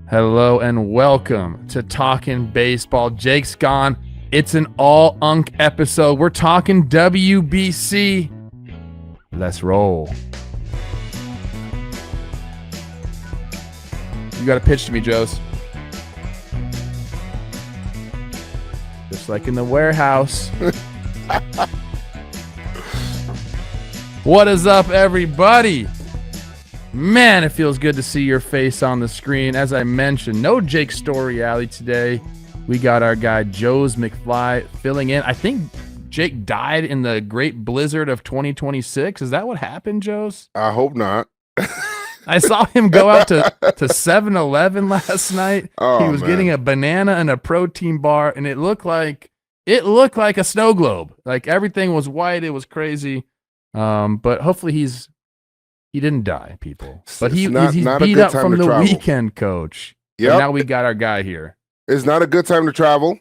Hello and welcome to Talkin' Baseball. Jake's gone. It's an all-unk episode. We're talking WBC. Let's roll. You got a pitch to me, Joez. Just like in the warehouse. What is up, everybody? Man, it feels good to see your face on the screen. As I mentioned, no Jake Story Alley today. We got our guy Joez McFly filling in. I think Jake died in the great blizzard of 2026. Is that what happened, Joez? I hope not. I saw him go out to 7-Eleven last night. Oh, he was man. getting a banana and a protein bar, and it looked like a snow globe. Like everything was white. It was crazy. But hopefully he didn't die, people. But he's beat up from the weekend, coach. Yeah. Now we got our guy here. It's not a good time to travel.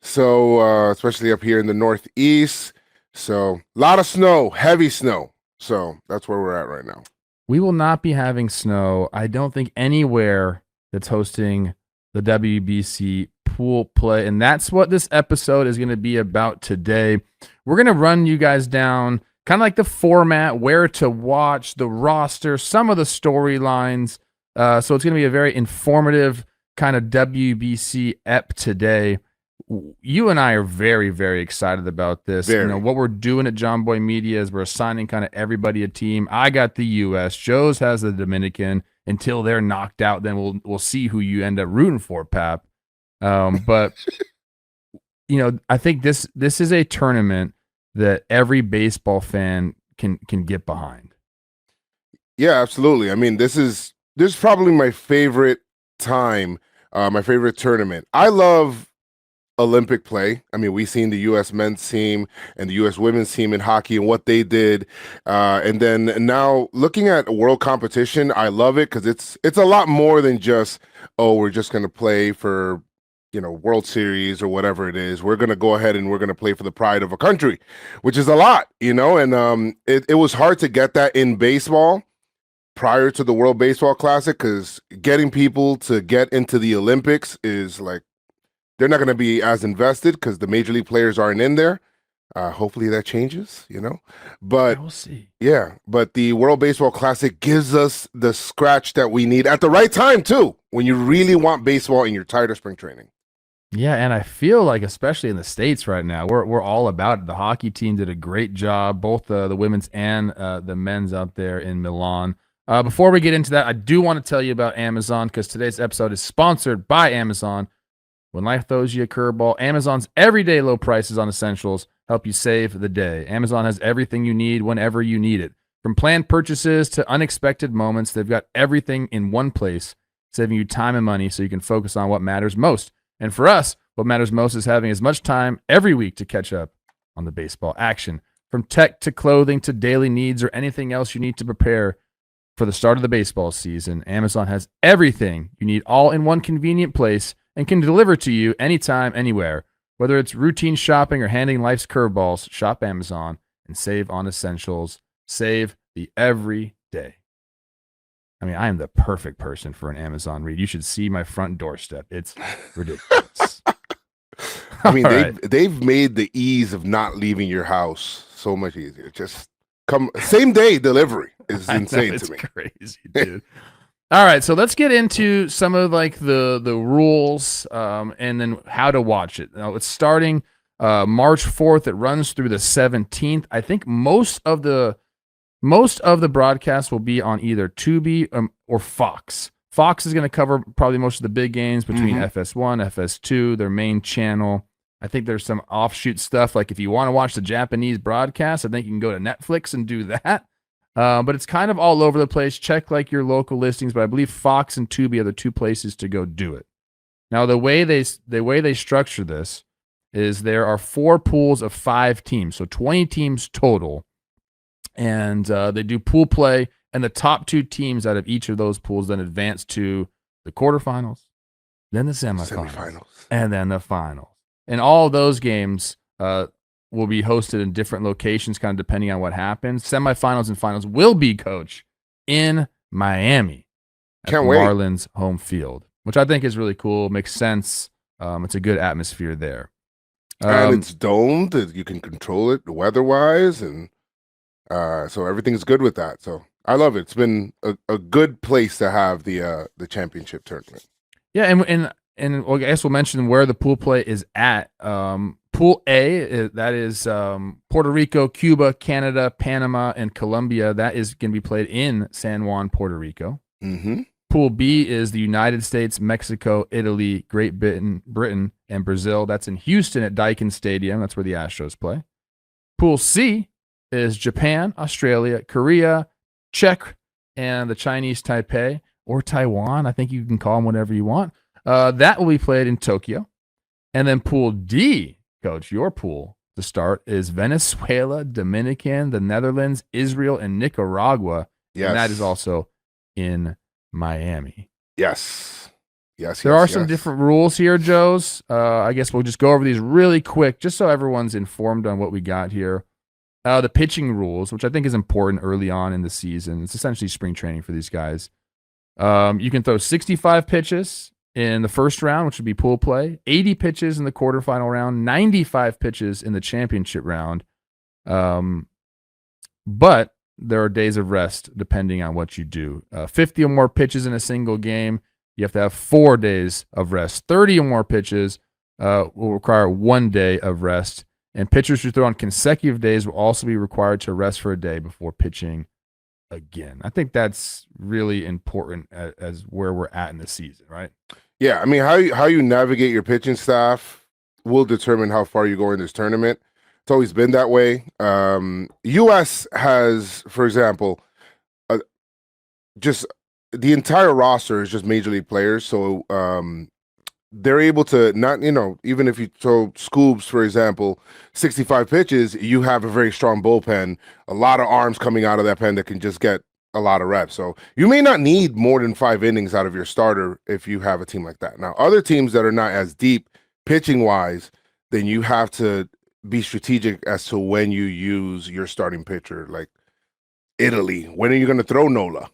So, especially up here in the Northeast. So, a lot of snow, heavy snow. So, that's where we're at right now. We will not be having snow, I don't think, anywhere that's hosting the WBC pool play. And that's what this episode is going to be about today. We're going to run you guys down kind of like the format, where to watch, the roster, some of the storylines. So it's going to be a very informative kind of WBC ep today. You and I are very, very excited about this. Very. You know, what we're doing at Jomboy Media is we're assigning kind of everybody a team. I got the U.S. Joez has the Dominican. Until they're knocked out, then we'll see who you end up rooting for, Pap. But you know, I think this is a tournament that every baseball fan can get behind. Yeah, absolutely. I mean, this is probably my favorite time, my favorite tournament. I love Olympic play. I mean, we've seen the U.S. men's team and the U.S. women's team in hockey and what they did. And then now looking at world competition, I love it because it's a lot more than just, oh, we're just going to play for, you know, World Series or whatever it is. We're going to go ahead and we're going to play for the pride of a country, which is a lot, you know, and it was hard to get that in baseball prior to the World Baseball Classic because getting people to get into the Olympics is like, they're not going to be as invested because the major league players aren't in there. Hopefully that changes, you know, but we'll see. Yeah, but the World Baseball Classic gives us the scratch that we need at the right time too, when you really want baseball and you're tired of spring training. Yeah, and I feel like, especially in the States right now, we're all about it. The hockey team did a great job, both the women's and the men's out there in Milan. Before we get into that, I do want to tell you about Amazon because today's episode is sponsored by Amazon. When life throws you a curveball, Amazon's everyday low prices on essentials help you save the day. Amazon has everything you need whenever you need it. From planned purchases to unexpected moments, they've got everything in one place, saving you time and money so you can focus on what matters most. And for us, what matters most is having as much time every week to catch up on the baseball action. From tech to clothing to daily needs or anything else you need to prepare for the start of the baseball season, Amazon has everything you need all in one convenient place and can deliver to you anytime, anywhere. Whether it's routine shopping or handling life's curveballs, shop Amazon and save on essentials. Save the every day. I mean, I am the perfect person for an Amazon read. You should see my front doorstep. It's ridiculous. I mean, All they've made the ease of not leaving your house so much easier. Just come same day delivery is insane to me. It's crazy, dude. All right, so let's get into some of like the rules and then how to watch it. Now, it's starting March 4th. It runs through the 17th. I think most of the broadcasts will be on either Tubi or Fox. Fox is going to cover probably most of the big games between FS1, FS2, their main channel. I think there's some offshoot stuff. Like if you want to watch the Japanese broadcast, I think you can go to Netflix and do that. But it's kind of all over the place. Check like your local listings, but I believe Fox and Tubi are the two places to go do it. Now, the way they structure this is there are 4 pools of 5 teams, so 20 teams total. And they do pool play, and the top 2 teams out of each of those pools then advance to the quarterfinals, then the semifinals, and then the finals. And all of those games will be hosted in different locations, kind of depending on what happens. Semifinals and finals will be, Coach, in Miami at Can't wait. Marlins home field. which I think is really cool. Makes sense. It's a good atmosphere there. And it's domed. You can control it weather-wise, and so everything's good with that. So I love it. It's been a good place to have the championship tournament. Yeah, and I guess we'll mention where the pool play is at. Pool A, that is Puerto Rico, Cuba, Canada, Panama, and Colombia. That is going to be played in San Juan, Puerto Rico. Mm-hmm. Pool B is the United States, Mexico, Italy, Great Britain, and Brazil. That's in Houston at Daikin Stadium. That's where the Astros play. Pool C is Japan, Australia, Korea, Czech, and the Chinese Taipei, or Taiwan. I think you can call them whatever you want. That will be played in Tokyo. And then Pool D, Coach, your pool to start is Venezuela, Dominican, the Netherlands, Israel, and Nicaragua. Yes. And that is also in Miami. Yes. There are some different rules here, Joez. I guess we'll just go over these really quick, just so everyone's informed on what we got here. The pitching rules, which I think is important early on in the season. It's essentially spring training for these guys. You can throw 65 pitches in the first round, which would be pool play, 80 pitches in the quarterfinal round, 95 pitches in the championship round. But there are days of rest depending on what you do. 50 or more pitches in a single game, you have to have 4 days of rest. 30 or more pitches will require 1 day of rest. And pitchers who throw on consecutive days will also be required to rest for a day before pitching again. I think that's really important as where we're at in the season, right? Yeah, I mean, how you navigate your pitching staff will determine how far you go in this tournament. It's always been that way. U.S. has, for example, just the entire roster is just major league players, so they're able to not, even if you throw Scoobs, for example, 65 pitches, you have a very strong bullpen, a lot of arms coming out of that pen that can just get a lot of reps. So you may not need more than 5 innings out of your starter if you have a team like that. Now, other teams that are not as deep pitching wise, then you have to be strategic as to when you use your starting pitcher. Like Italy, when are you going to throw Nola?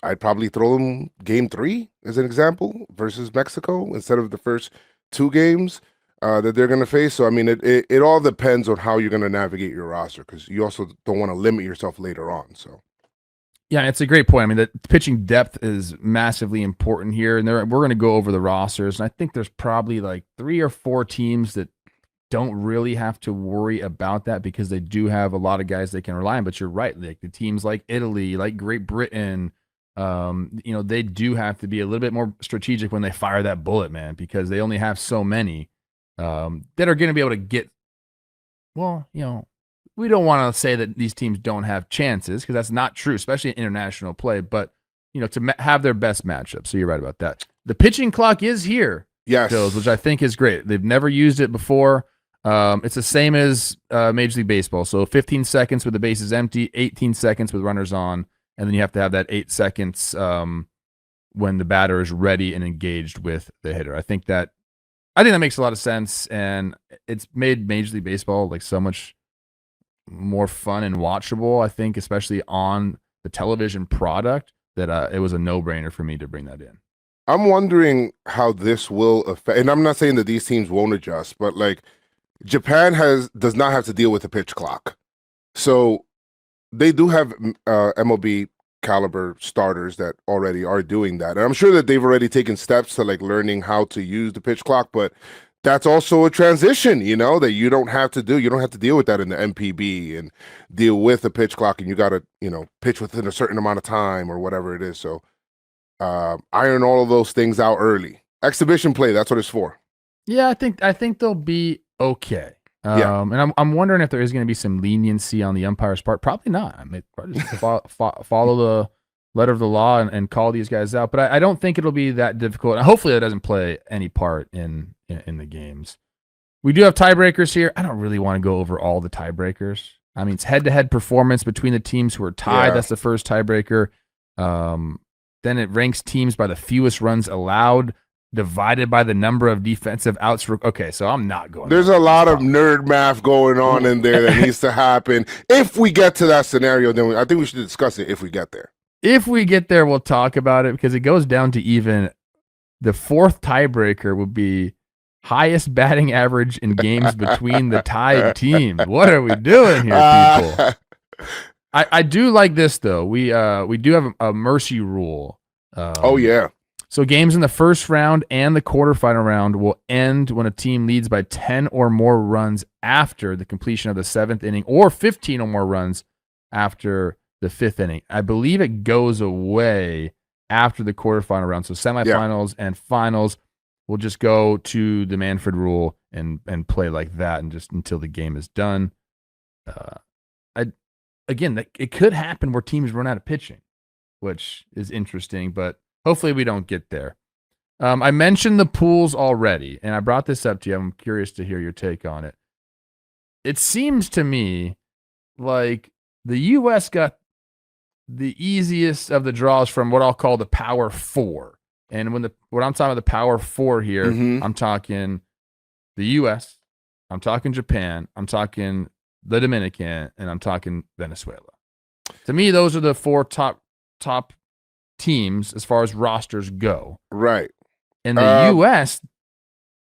I'd probably throw him game 3 as an example versus Mexico instead of the first 2 games that they're going to face. So, I mean, it all depends on how you're going to navigate your roster, because you also don't want to limit yourself later on. So, yeah, it's a great point. I mean, the pitching depth is massively important here, and we're going to go over the rosters. And I think there's probably like 3 or 4 teams that don't really have to worry about that because they do have a lot of guys they can rely on. But you're right, like the teams like Italy, like Great Britain, they do have to be a little bit more strategic when they fire that bullet, man, because they only have so many that are going to be able to get. Well, we don't want to say that these teams don't have chances, because that's not true, especially in international play. But to have their best matchup. So you're right about that. The pitching clock is here, yes, Joez, which I think is great. They've never used it before. It's the same as Major League Baseball. So 15 seconds with the bases empty, 18 seconds with runners on, and then you have to have that 8 seconds when the batter is ready and engaged with the hitter. I think that makes a lot of sense, and it's made Major League Baseball like so much more fun and watchable. I think, especially on the television product, that it was a no-brainer for me to bring that in. I'm wondering how this will affect, and I'm not saying that these teams won't adjust, but like Japan does not have to deal with a pitch clock. So they do have MLB caliber starters that already are doing that. And I'm sure that they've already taken steps to like learning how to use the pitch clock, but that's also a transition, that you don't have to do. You don't have to deal with that in the MPB and deal with the pitch clock, and you got to, pitch within a certain amount of time or whatever it is. So iron all of those things out early. Exhibition play, that's what it's for. Yeah, I think they'll be okay. And I'm wondering if there is going to be some leniency on the umpire's part. Probably not. I mean, probably just follow the letter of the law and call these guys out. But I don't think it'll be that difficult. And hopefully that doesn't play any part in the games. We do have tiebreakers here. I don't really want to go over all the tiebreakers. I mean, it's head-to-head performance between the teams who are tied. Yeah. That's the first tiebreaker. Then it ranks teams by the fewest runs allowed, divided by the number of defensive outs. Okay, so I'm not going. There's a lot of nerd math going on in there that needs to happen. If we get to that scenario, then I think we should discuss it if we get there. if we get there, we'll talk about it because it goes down to even the fourth tiebreaker would be highest batting average in games between the tied teams. What are we doing here, people? I do like this though. We do have a mercy rule. Oh yeah. So games in the first round and the quarterfinal round will end when a team leads by 10 or more runs after the completion of the 7th inning, or 15 or more runs after the 5th inning. I believe it goes away after the quarterfinal round. So semifinals and finals will just go to the Manfred rule and play like that, and just until the game is done. Again, it could happen where teams run out of pitching, which is interesting, but hopefully we don't get there. I mentioned the pools already, and I brought this up to you. I'm curious to hear your take on it. It seems to me like the U.S. got the easiest of the draws from what I'll call the Power Four. And when I'm talking about the Power Four here, I'm talking the U.S., I'm talking Japan, I'm talking the Dominican, and I'm talking Venezuela. To me, those are the four top teams as far as rosters go. Right. And the U.S.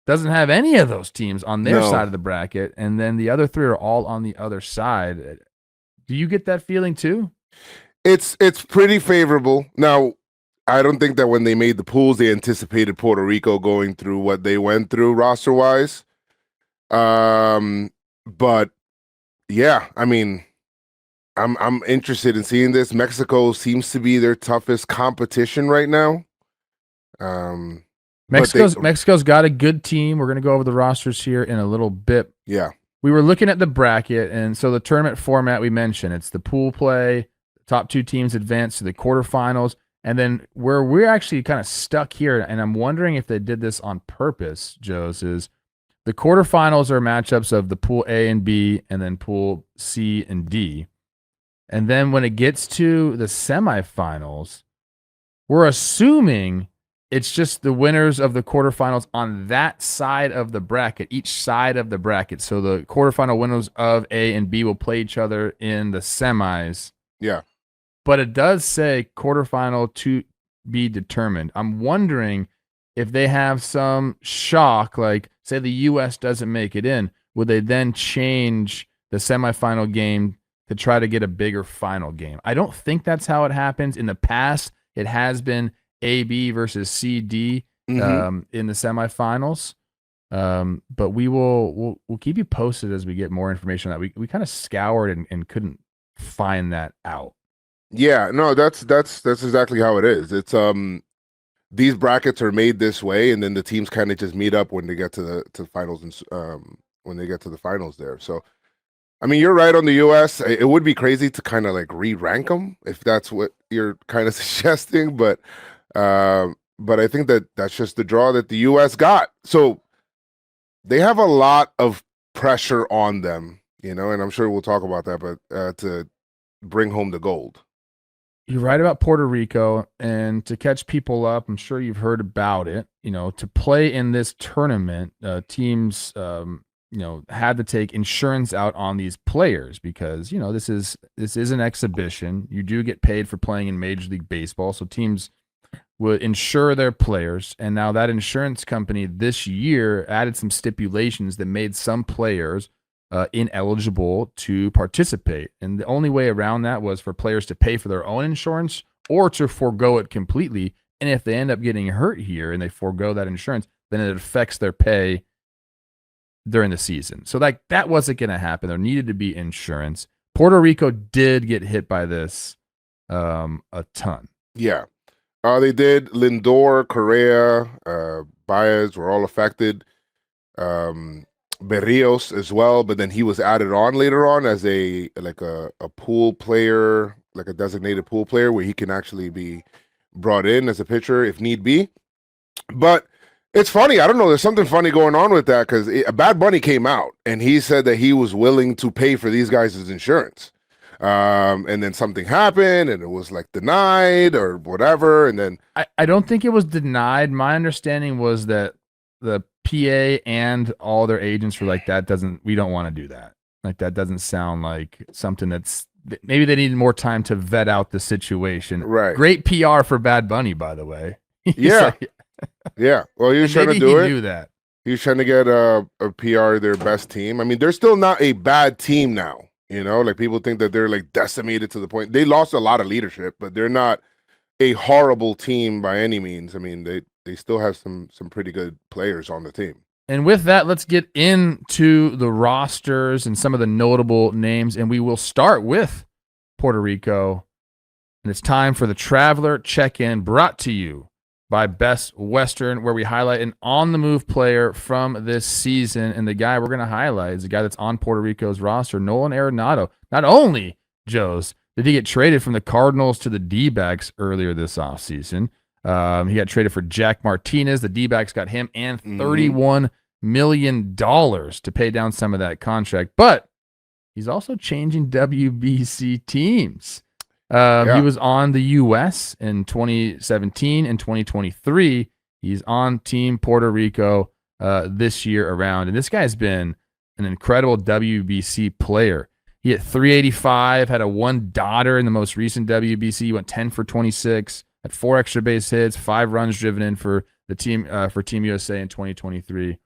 doesn't have any of those teams on their side of the bracket, and then the other three are all on the other side. Do you get that feeling too? It's pretty favorable. Now, I don't think that when they made the pools, they anticipated Puerto Rico going through what they went through roster-wise. But yeah, I mean, I'm interested in seeing this. Mexico seems to be their toughest competition right now. Mexico's got a good team. We're going to go over the rosters here in a little bit. Yeah. We were looking at the bracket, and so the tournament format we mentioned, it's the pool play, the top two teams advance to the quarterfinals, and then where we're actually kind of stuck here, and I'm wondering if they did this on purpose, Joez, is the quarterfinals are matchups of the pool A and B, and then pool C and D. And then when it gets to the semifinals, we're assuming it's just the winners of the quarterfinals on that side of the bracket, each side of the bracket. So the quarterfinal winners of A and B will play each other in the semis. Yeah. But it does say quarterfinal to be determined. I'm wondering if they have some shock, like say the U.S. doesn't make it in, would they then change the semifinal game to try to get a bigger final game? I don't think that's how it happens. In the past, it has been AB versus CD in the semifinals. But we'll keep you posted as we get more information on that. We kind of scoured and couldn't find that out. Yeah, no, that's exactly how it is. It's these brackets are made this way, and then the teams kind of just meet up when they get to the finals, and when they get to the finals there. So, I mean, you're right on the U.S. It would be crazy to kind of like re-rank them if that's what you're kind of suggesting, but I think that's just the draw that the U.S. got. So they have a lot of pressure on them, and I'm sure we'll talk about that, but to bring home the gold. You're right about Puerto Rico, and to catch people up, I'm sure you've heard about it. To play in this tournament, teams, had to take insurance out on these players because this is an exhibition. You do get paid for playing in Major League Baseball, so teams would insure their players, and now that insurance company this year added some stipulations that made some players ineligible to participate. And the only way around that was for players to pay for their own insurance or to forego it completely. And if they end up getting hurt here and they forego that insurance, then it affects their pay during the season. So that wasn't going to happen. There needed to be insurance. Puerto Rico did get hit by this a ton. Yeah. They did. Lindor, Correa, Baez were all affected. Berrios as well, but then he was added on later on as a pool player, like a designated pool player where he can actually be brought in as a pitcher if need be. But it's funny. I don't know. There's something funny going on with that because Bad Bunny came out and he said that he was willing to pay for these guys' insurance. And then something happened and it was like denied or whatever. And then I don't think it was denied. My understanding was that the PA and all their agents were like, we don't want to do that. Like, that doesn't sound like something that's maybe they needed more time to vet out the situation. Right. Great PR for Bad Bunny, by the way. Yeah. Yeah. Well, he was trying to do it. Knew that. He was trying to get a PR their best team. I mean, they're still not a bad team now. You know, like people think that they're like decimated to the point. They lost a lot of leadership, but they're not a horrible team by any means. I mean, they still have some pretty good players on the team. And with that, let's get into the rosters and some of the notable names. And we will start with Puerto Rico. And it's time for the Traveler Check-In, brought to you by Best Western, where we highlight an on-the-move player from this season. And the guy we're going to highlight is the guy that's on Puerto Rico's roster, Nolan Arenado. Not only, Joez, did he get traded from the Cardinals to the D-backs earlier this offseason, he got traded for Jack Martinez. The D-backs got him and $31 million to pay down some of that contract. But he's also changing WBC teams. He was on the U.S. in 2017 and 2023. He's on Team Puerto Rico this year around. And this guy's been an incredible WBC player. He hit 385, had a one daughter in the most recent WBC. He went 10 for 26, had 4 extra base hits, 5 runs driven in for the team for Team USA in 2023.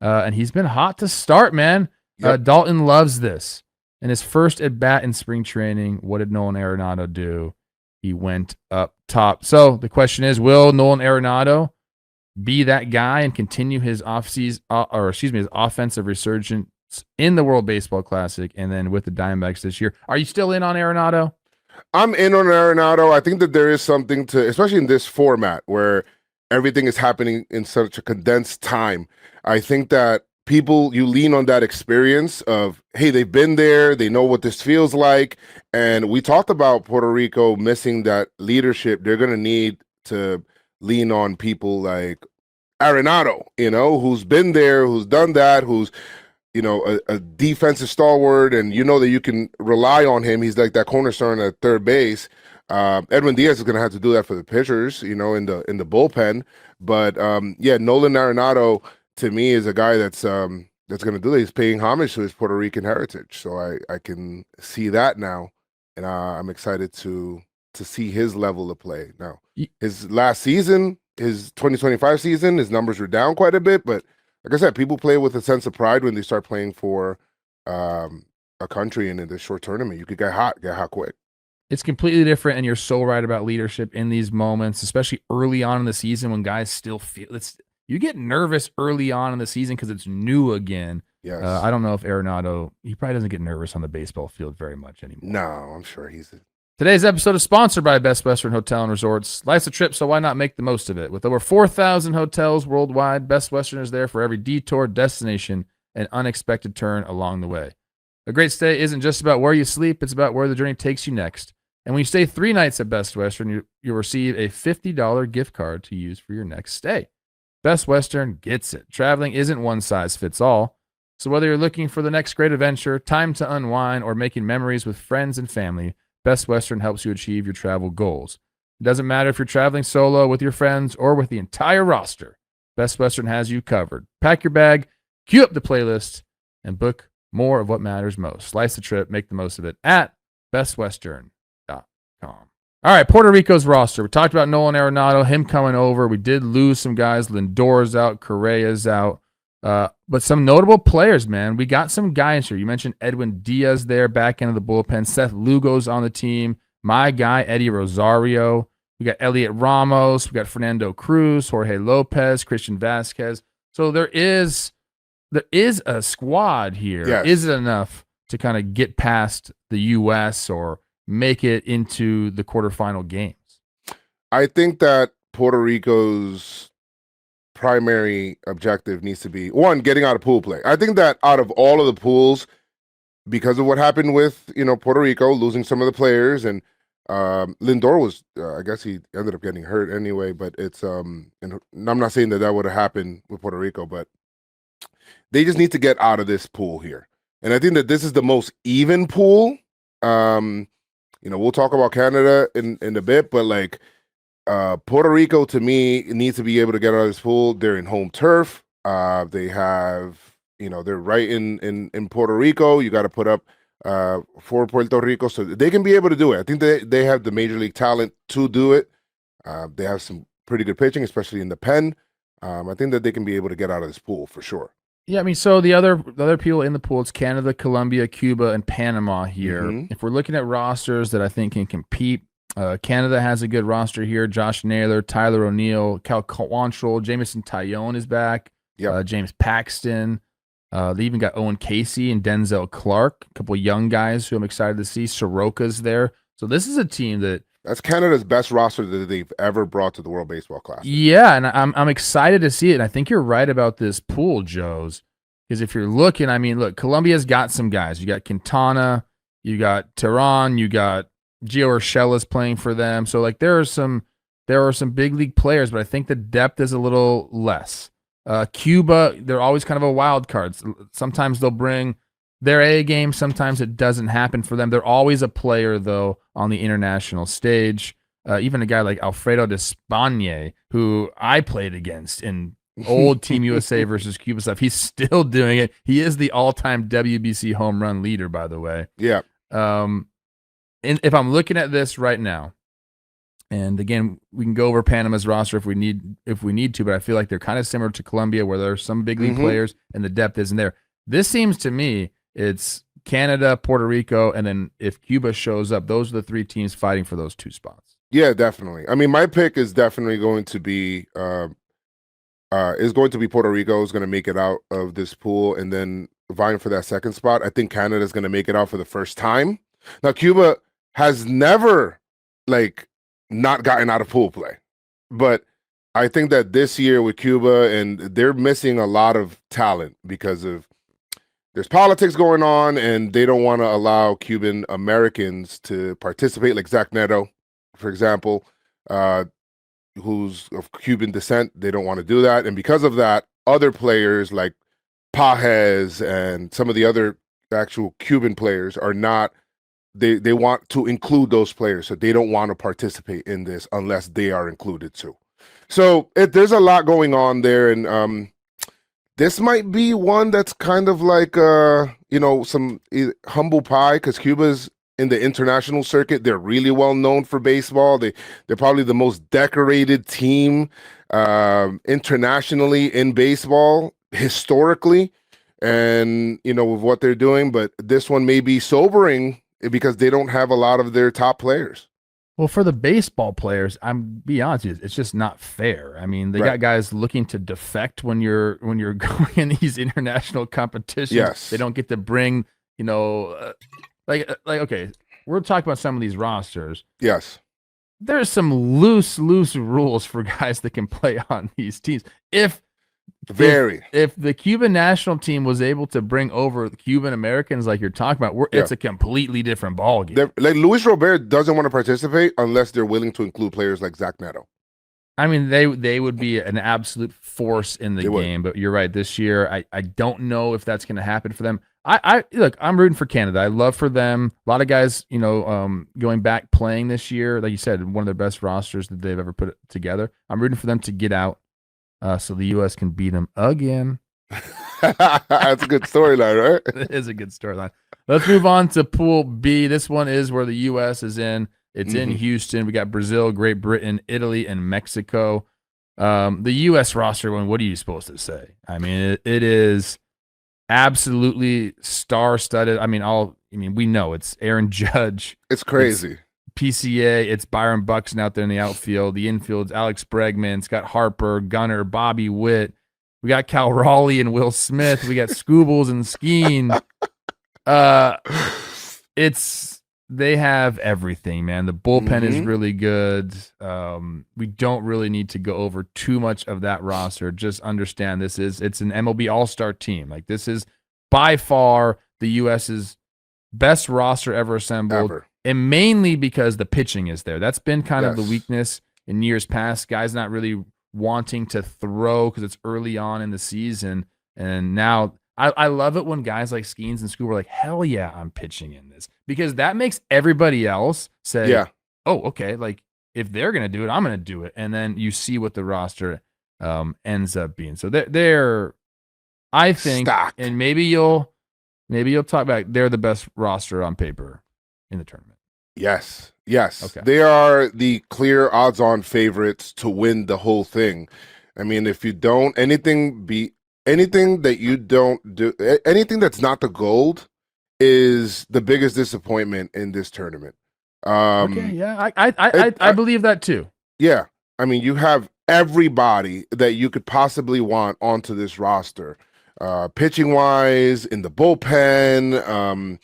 And he's been hot to start, man. Yep. Dalton loves this. In his first at bat in spring training, what did Nolan Arenado do? He went up top. So the question is, will Nolan Arenado be that guy and continue his his offensive resurgence in the World Baseball Classic and then with the Diamondbacks this year? Are you still in on Arenado? I'm in on Arenado. I think that there is something to, especially in this format where everything is happening in such a condensed time. I think that you lean on that experience of, hey, they've been there, they know what this feels like. And we talked about Puerto Rico missing that leadership. They're going to need to lean on people like Arenado, who's been there, who's done that, who's, a defensive stalwart, and that you can rely on him. He's like that cornerstone at third base. Edwin Diaz is going to have to do that for the pitchers, in the bullpen. But Nolan Arenado to me is a guy that's going to do that. He's paying homage to his Puerto Rican heritage, so I can see that now, and I'm excited to see his level of play. Now, his last season, his 2025 season, his numbers were down quite a bit, but like I said, people play with a sense of pride when they start playing for a country, and in this short tournament, you could get hot quick. It's completely different, and you're so right about leadership in these moments, especially early on in the season when guys still feel it's. You get nervous early on in the season because it's new again. Yes. I don't know if Arenado, he probably doesn't get nervous on the baseball field very much anymore. No, I'm sure he's. Today's episode is sponsored by Best Western Hotel and Resorts. Life's a trip, so why not make the most of it? With over 4,000 hotels worldwide, Best Western is there for every detour, destination, and unexpected turn along the way. A great stay isn't just about where you sleep, it's about where the journey takes you next. And when you stay 3 nights at Best Western, you'll receive a $50 gift card to use for your next stay. Best Western gets it. Traveling isn't one size fits all. So whether you're looking for the next great adventure, time to unwind, or making memories with friends and family, Best Western helps you achieve your travel goals. It doesn't matter if you're traveling solo, with your friends, or with the entire roster. Best Western has you covered. Pack your bag, cue up the playlist, and book more of what matters most. Slice the trip, make the most of it at bestwestern.com. All right, Puerto Rico's roster. We talked about Nolan Arenado, him coming over. We did lose some guys. Lindor's out. Correa's out. But some notable players, man. We got some guys here. You mentioned Edwin Diaz there, back end of the bullpen. Seth Lugo's on the team. My guy, Eddie Rosario. We got Elliot Ramos. We got Fernando Cruz, Jorge Lopez, Christian Vasquez. So there is a squad here. Yes. Is it enough to kind of get past the U.S. or make it into the quarterfinal games? I think that Puerto Rico's primary objective needs to be, one, getting out of pool play. I think that out of all of the pools, because of what happened with, Puerto Rico losing some of the players, and Lindor was, I guess he ended up getting hurt anyway, but it's, and I'm not saying that would have happened with Puerto Rico, but they just need to get out of this pool here. And I think that this is the most even pool. We'll talk about Canada in a bit, but like Puerto Rico, to me, needs to be able to get out of this pool. They're in home turf. They have, they're right in Puerto Rico. You got to put up for Puerto Rico, so they can be able to do it. I think they have the major league talent to do it. They have some pretty good pitching, especially in the pen. I think that they can be able to get out of this pool for sure. Yeah, I mean, so the other people in the pool, it's Canada, Colombia, Cuba, and Panama here. Mhm. If we're looking at rosters that I think can compete, Canada has a good roster here. Josh Naylor, Tyler O'Neill, Cal Quantrill, Jamison Tyone is back. Yep. James Paxton. They even got Owen Casey and Denzel Clark, a couple of young guys who I'm excited to see. Soroka's there. So this is a team that's Canada's best roster that they've ever brought to the World Baseball Classic. Yeah, and I'm excited to see it. And I think you're right about this pool, Joes, because if you're looking, I mean, look, Colombia's got some guys. You got Quintana, you got Tehran, you got Gio Urshela's playing for them. So like there are some big league players, but I think the depth is a little less. Cuba, they're always kind of a wild card. Sometimes they'll bring their A game. Sometimes it doesn't happen for them. They're always a player, though, on the international stage. Even a guy like Alfredo de Spagne, who I played against in old Team USA versus Cuba stuff. He's still doing it. He is the all-time WBC home run leader, by the way. Yeah. And if I'm looking at this right now, and again, we can go over Panama's roster if we need to, but I feel like they're kind of similar to Colombia, where there are some big league players and the depth isn't there. This seems to me it's Canada, Puerto Rico, and then if Cuba shows up, those are the three teams fighting for those two spots. Yeah, definitely. I mean, my pick is definitely going to be Puerto Rico is going to make it out of this pool and then vying for that second spot. I think Canada is going to make it out for the first time. Now, Cuba has never not gotten out of pool play, but I think that this year with Cuba, and they're missing a lot of talent because of there's politics going on, and they don't want to allow Cuban Americans to participate, like Zach Neto, for example, who's of Cuban descent. They don't want to do that. And because of that, other players like Pajes and some of the other actual Cuban players are not, they want to include those players. So they don't want to participate in this unless they are included too. So there's a lot going on there. And this might be one that's kind of like, some humble pie, because Cuba's in the international circuit. They're really well known for baseball. They're probably the most decorated team internationally in baseball historically, and with what they're doing. But this one may be sobering because they don't have a lot of their top players. Well, for the baseball players, I'm be honest with you, it's just not fair. I mean, they got guys looking to defect when you're going in these international competitions. Yes. They don't get to bring, like okay, we're talking about some of these rosters. Yes. There's some loose rules for guys that can play on these teams. If the Cuban national team was able to bring over Cuban Americans like you're talking about, it's a completely different ballgame. Like Luis Robert doesn't want to participate unless they're willing to include players like Zach Neto. I mean, they would be an absolute force in the game, but you're right. This year, I don't know if that's going to happen for them. Look, I'm rooting for Canada. I love for them. A lot of guys, going back playing this year, like you said, one of their best rosters that they've ever put together. I'm rooting for them to get out so the U.S. can beat them again. That's a good storyline, right? It is a good storyline. Let's move on to Pool B. This one is where the U.S. is in. It's in Houston. We got Brazil, Great Britain, Italy, and Mexico. The U.S. roster, what are you supposed to say? I mean, it is absolutely star-studded. I mean, we know it's Aaron Judge. It's crazy. It's PCA. It's Byron Buxton out there in the outfield. The infield's Alex Bregman, Scott Harper, Gunnar, Bobby Witt. We got Cal Raleigh and Will Smith. We got Scoobles and Skeen. They have everything, man. The bullpen is really good. We don't really need to go over too much of that roster. Just understand it's an MLB All-Star team. Like, this is by far the U.S.'s best roster ever assembled, and mainly because the pitching is there. That's been kind of the weakness in years past. Guys not really wanting to throw because it's early on in the season, and now I love it when guys like Skeens and Scoop are like, hell yeah, I'm pitching in this, because that makes everybody else say, oh, okay, like if they're gonna do it, I'm gonna do it, and then you see what the roster ends up being. So they're I think, stacked. and maybe you'll maybe you'll talk about they're the best roster on paper in the tournament. Yes. Yes. Okay. They are the clear odds-on favorites to win the whole thing. I mean, if you don't anything that you don't do, anything that's not the gold is the biggest disappointment in this tournament. Okay, yeah, I believe that too. Yeah, I mean, you have everybody that you could possibly want onto this roster, pitching wise, in the bullpen,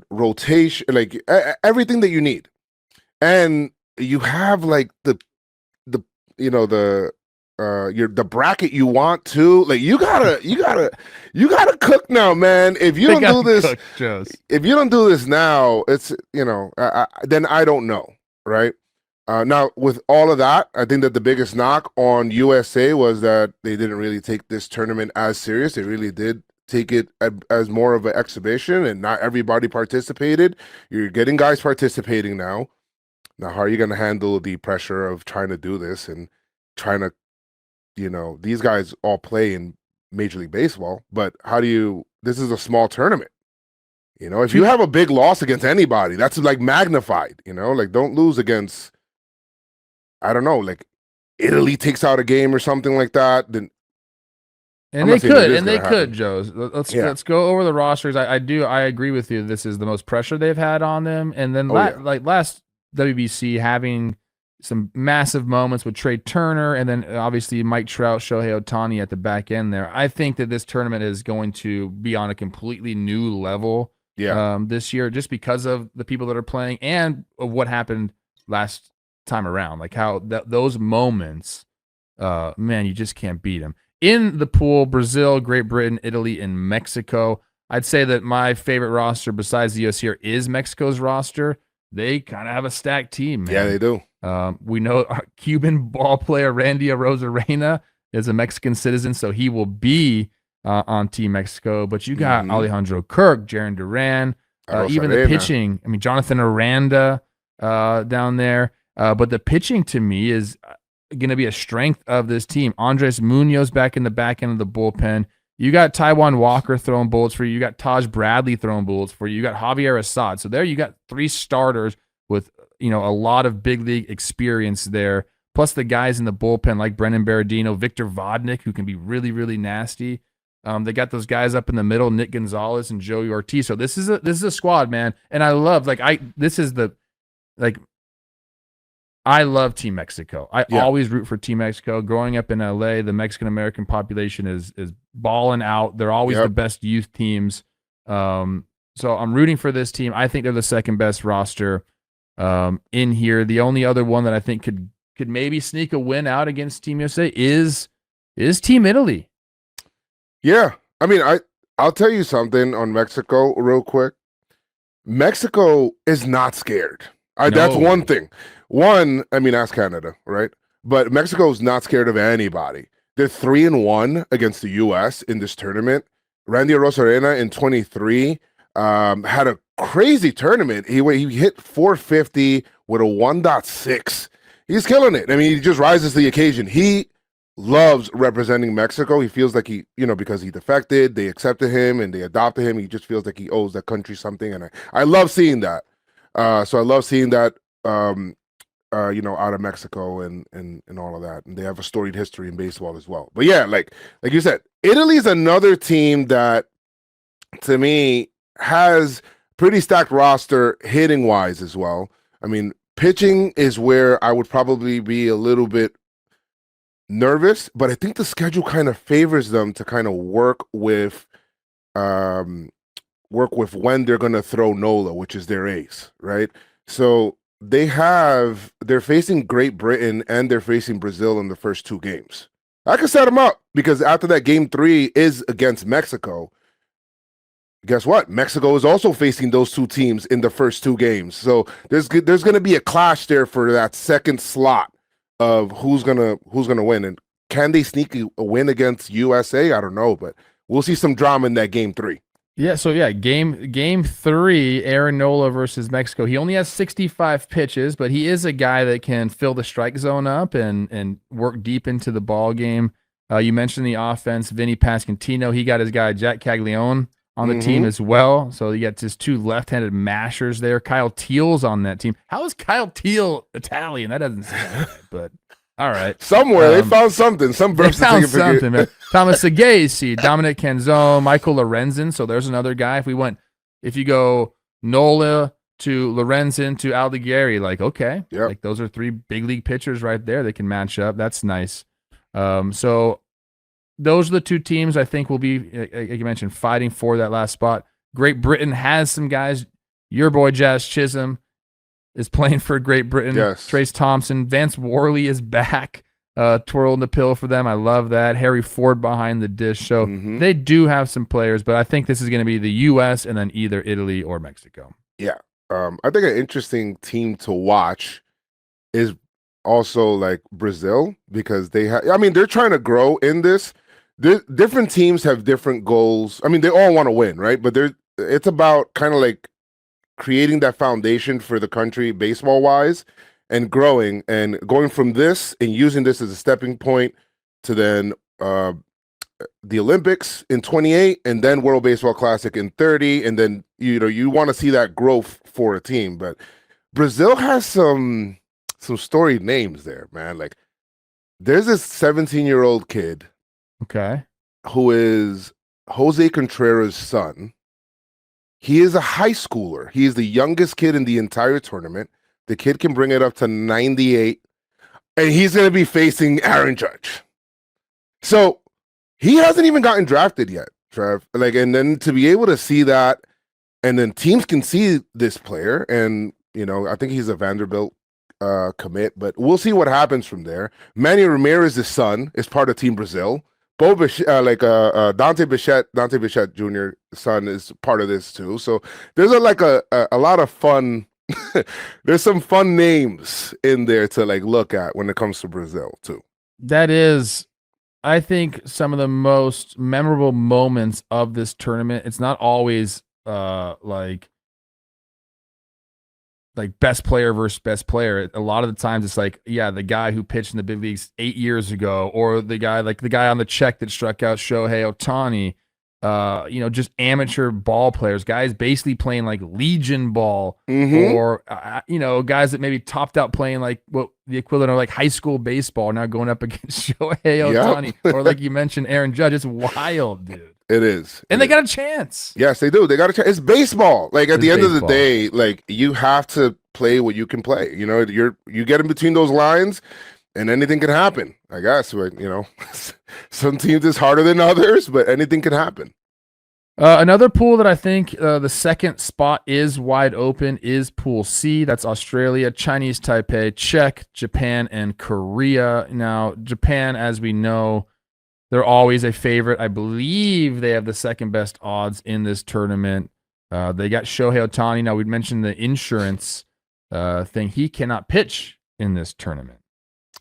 rotation, like everything that you need, and you have like the you know the bracket you want to, like you gotta cook now, man. If you don't do this, if you don't do this now, it's then I don't know, right? Now, with all of that, I think that the biggest knock on USA was that they didn't really take this tournament as serious. They really did take it as more of an exhibition, and not everybody participated. You're getting guys participating now. Now, how are you going to handle the pressure of trying to do this and trying to, these guys all play in Major League Baseball, but this is a small tournament. If you have a big loss against anybody, that's like magnified, like don't lose against, I don't know, like Italy takes out a game or something like that, then they could, Joez. Let's go over the rosters. I agree with you. This is the most pressure they've had on them. And then last WBC having some massive moments with Trey Turner and then obviously Mike Trout, Shohei Ohtani at the back end there. I think that this tournament is going to be on a completely new level this year just because of the people that are playing and of what happened last time around, like how those moments, man, you just can't beat them. In the pool, Brazil, Great Britain, Italy, and Mexico. I'd say that my favorite roster besides the US here is Mexico's roster. They kind of have a stacked team, man. Yeah, they do. We know our Cuban ball player Randy Arozarena is a Mexican citizen, so he will be on Team Mexico. But you got Alejandro Kirk, Jaron Duran, even the pitching. I mean, Jonathan Aranda down there. But the pitching to me is going to be a strength of this team. Andres Munoz back in the back end of the bullpen. You got Taijuan Walker throwing bullets for you. You got Taj Bradley throwing bullets for you. You got Javier Assad. So there you got three starters with a lot of big league experience there. Plus the guys in the bullpen like Brennan Berardino, Victor Vodnik, who can be really, really nasty. They got those guys up in the middle, Nick Gonzalez and Joey Ortiz. So this is a squad, man. And I love I love Team Mexico. I always root for Team Mexico. Growing up in LA, the Mexican American population is balling out. They're always the best youth teams. So I'm rooting for this team. I think they're the second best roster in here. The only other one that I think could maybe sneak a win out against Team USA is Team Italy. Yeah. I mean, I'll tell you something on Mexico real quick. Mexico is not scared. That's one thing. One, I mean, ask Canada, right? But Mexico's not scared of anybody. They're 3-1 against the U.S. in this tournament. Randy Arozarena in 23 had a crazy tournament. He hit 450 with a 1.6. He's killing it. I mean, he just rises to the occasion. He loves representing Mexico. He feels like because he defected, they accepted him and they adopted him. He just feels like he owes that country something. And I love seeing that. So I love seeing that, out of Mexico and all of that. And they have a storied history in baseball as well. But yeah, like you said, Italy's another team that, to me, has pretty stacked roster hitting wise as well. I mean, pitching is where I would probably be a little bit nervous, but I think the schedule kind of favors them to kind of work with when they're going to throw Nola, which is their ace, right? So they're facing Great Britain and they're facing Brazil in the first two games. I can set them up because after that, game 3 is against Mexico. Guess what? Mexico is also facing those two teams in the first two games. So there's going to be a clash there for that second slot of who's gonna win. And can they sneak a win against USA? I don't know, but we'll see some drama in that game 3. Yeah, so game 3, Aaron Nola versus Mexico. He only has 65 pitches, but he is a guy that can fill the strike zone up and work deep into the ball game. You mentioned the offense, Vinny Pascantino. He got his guy Jack Caglione on the team as well. So you got just two left-handed mashers there. Kyle Teal's on that team. How is Kyle Teal Italian? That doesn't sound right, but all right. Somewhere they found something. Some They birth found certificate. something, man. Thomas Sagasi, Dominic Canzone, Michael Lorenzen. So there's another guy. If you go Nola to Lorenzen to Aldigueri, like, okay. Yep. Like those are three big league pitchers right there. They can match up. That's nice. So those are the two teams I think will be, like you mentioned, fighting for that last spot. Great Britain has some guys. Your boy Jazz Chisholm is playing for Great Britain. Yes. Trace Thompson. Vance Worley is back, twirling the pill for them. I love that. Harry Ford behind the dish. So they do have some players, but I think this is going to be the U.S. and then either Italy or Mexico. Yeah. I think an interesting team to watch is also like Brazil, because they're trying to grow in this. Different teams have different goals. I mean, they all want to win, right? But it's about kind of like creating that foundation for the country baseball wise and growing and going from this and using this as a stepping point to then the Olympics in 28 and then World Baseball Classic in 30. And then, you want to see that growth for a team. But Brazil has some storied names there, man. Like there's this 17-year-old kid. Okay. Who is Jose Contreras' son. He is a high schooler. He is the youngest kid in the entire tournament. The kid can bring it up to 98, and he's going to be facing Aaron Judge. So he hasn't even gotten drafted yet, Trev. Like, and then to be able to see that, and then teams can see this player, and I think he's a Vanderbilt commit, but we'll see what happens from there. Manny Ramirez's son is part of Team Brazil. Dante Bichette Jr. son is part of this too. So there's a lot of fun. There's some fun names in there to like look at when it comes to Brazil too. That is, I think, some of the most memorable moments of this tournament. It's not always like best player versus best player. A lot of the times it's like, yeah, the guy who pitched in the big leagues 8 years ago, or the guy on the check that struck out Shohei Ohtani, just amateur ball players, guys basically playing like Legion ball, or, guys that maybe topped out playing like what the equivalent of like high school baseball, now going up against Shohei Ohtani, or like you mentioned, Aaron Judge. It's wild, dude. It is. And they got a chance. Yes, they do. They got a chance. It's baseball. Like at the end of the day, like you have to play what you can play. You get in between those lines and anything can happen, I guess. But, some teams is harder than others, but anything can happen. Another pool that I think the second spot is wide open is Pool C. That's Australia, Chinese Taipei, Czech, Japan, and Korea. Now, Japan, as we know, they're always a favorite. I believe they have the second best odds in this tournament. They got Shohei Ohtani. Now, we mentioned the insurance thing. He cannot pitch in this tournament.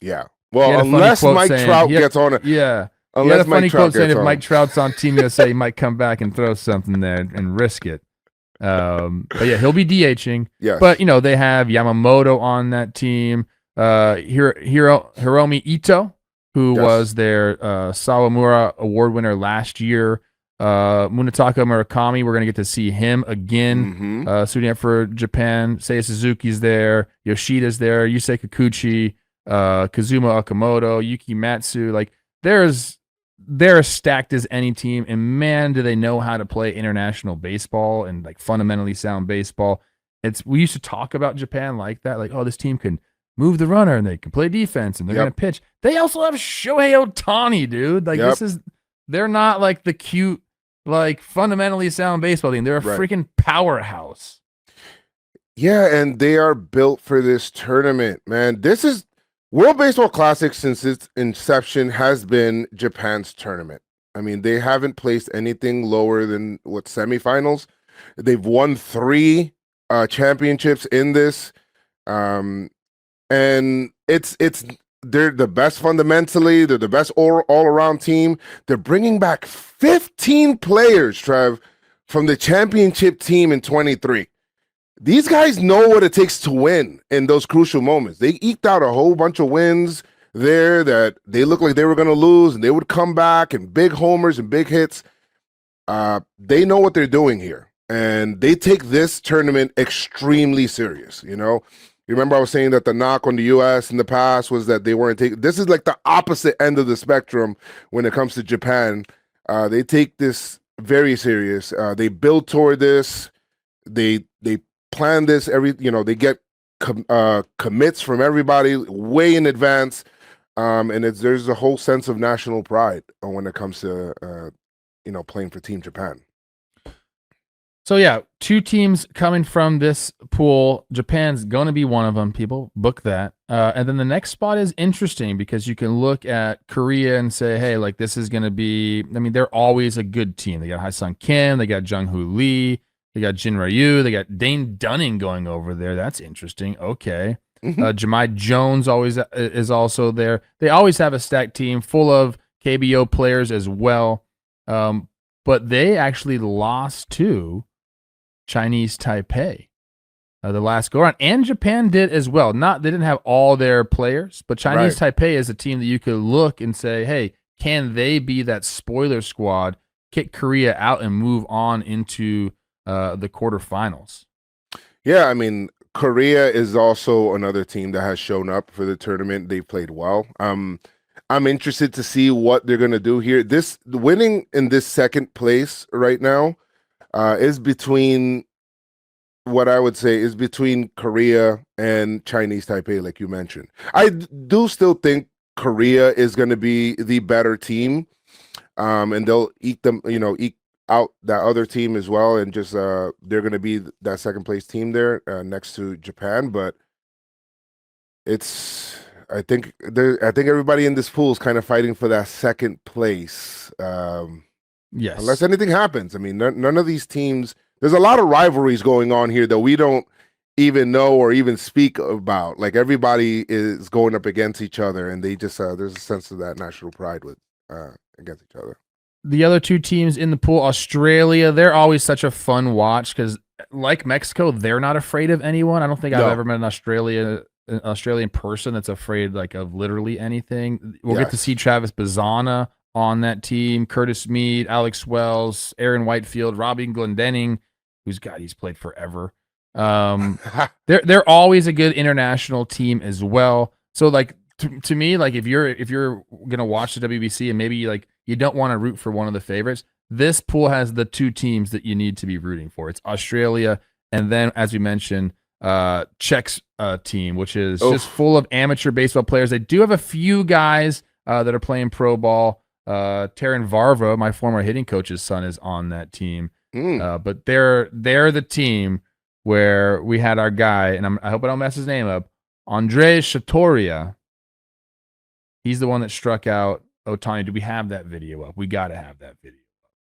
Yeah. Well, unless Mike Trout gets on it. Yeah. Unless he had a funny Mike Trout quote saying if on. Mike Trout's on Team USA, he might come back and throw something there and risk it. But yeah, he'll be DHing. Yes. But, they have Yamamoto on that team. Hiromi Ito, who was their Sawamura Award winner last year. Munetaka Murakami, we're going to get to see him again, suiting up for Japan. Seiya Suzuki's there. Yoshida's there. Yusei Kikuchi, Kazuma Okamoto, Yuki Matsu. Like, they're as stacked as any team. And man, do they know how to play international baseball and like fundamentally sound baseball. We used to talk about Japan like that. Like, oh, this team can move the runner and they can play defense and they're going to pitch. They also have Shohei Ohtani, dude. Like they're not like the cute, like fundamentally sound baseball team. They're a freaking powerhouse. Yeah, and they are built for this tournament, man. This is World Baseball Classic since its inception has been Japan's tournament. I mean, they haven't placed anything lower than semifinals. They've won 3 championships in this. And they're the best fundamentally. They're the best all-around team. They're bringing back 15 players, Trev, from the championship team in 23. These guys know what it takes to win in those crucial moments. They eked out a whole bunch of wins there that they looked like they were going to lose, and they would come back and big homers and big hits. they know what they're doing here, and they take this tournament extremely serious. You remember I was saying that the knock on the U.S. in the past was that they weren't taking. This is like the opposite end of the spectrum when it comes to Japan. They take this very serious. They build toward this. They plan this they get commits from everybody way in advance, and there's a whole sense of national pride when it comes to playing for Team Japan. So yeah, 2 teams coming from this pool. Japan's going to be one of them. People book that. And then the next spot is interesting because you can look at Korea and say, hey, like this is going to be, I mean, they're always a good team. They got Haesung Kim, they got Jung-Hoo Lee, they got Jin Ryu, they got Dane Dunning going over there. That's interesting. Okay. Jahmai Jones is also there. They always have a stacked team full of KBO players as well. But they actually lost to Chinese Taipei the last go around, and Japan did as well. They didn't have all their players, but Chinese Taipei is a team that you could look and say, hey, can they be that spoiler squad, kick Korea out and move on into the quarterfinals? Yeah, I mean, Korea is also another team that has shown up for the tournament. They played well. I'm interested to see what they're going to do here. Winning in this second place right now is between what I would say is between Korea and Chinese Taipei, like you mentioned. I do still think Korea is going to be the better team, and they'll eat out that other team as well, and just they're going to be that second place team there next to Japan. But I think everybody in this pool is kind of fighting for that second place. Yes. Unless anything happens. I mean, none of these teams. There's a lot of rivalries going on here that we don't even know or even speak about. Like everybody is going up against each other, and they just there's a sense of that national pride with against each other. The other 2 teams in the pool, Australia, they're always such a fun watch because, like Mexico, they're not afraid of anyone. I don't think I've ever met an Australian person that's afraid like of literally anything. We'll get to see Travis Bazana on that team, Curtis Mead, Alex Wells, Aaron Whitefield, Robbie Glendenning, he's played forever. They're always a good international team as well. So like to me, like if you're gonna watch the WBC and maybe like you don't want to root for one of the favorites, this pool has the 2 teams that you need to be rooting for. It's Australia, and then as we mentioned, Czech's team, which is just full of amateur baseball players. They do have a few guys that are playing pro ball. Taran Varva, my former hitting coach's son, is on that team. But they're the team where we had our guy, and I hope I don't mess his name up, Andres Shatoria. He's the one that struck out Ohtani. Do we have that video up? We got to have that video up.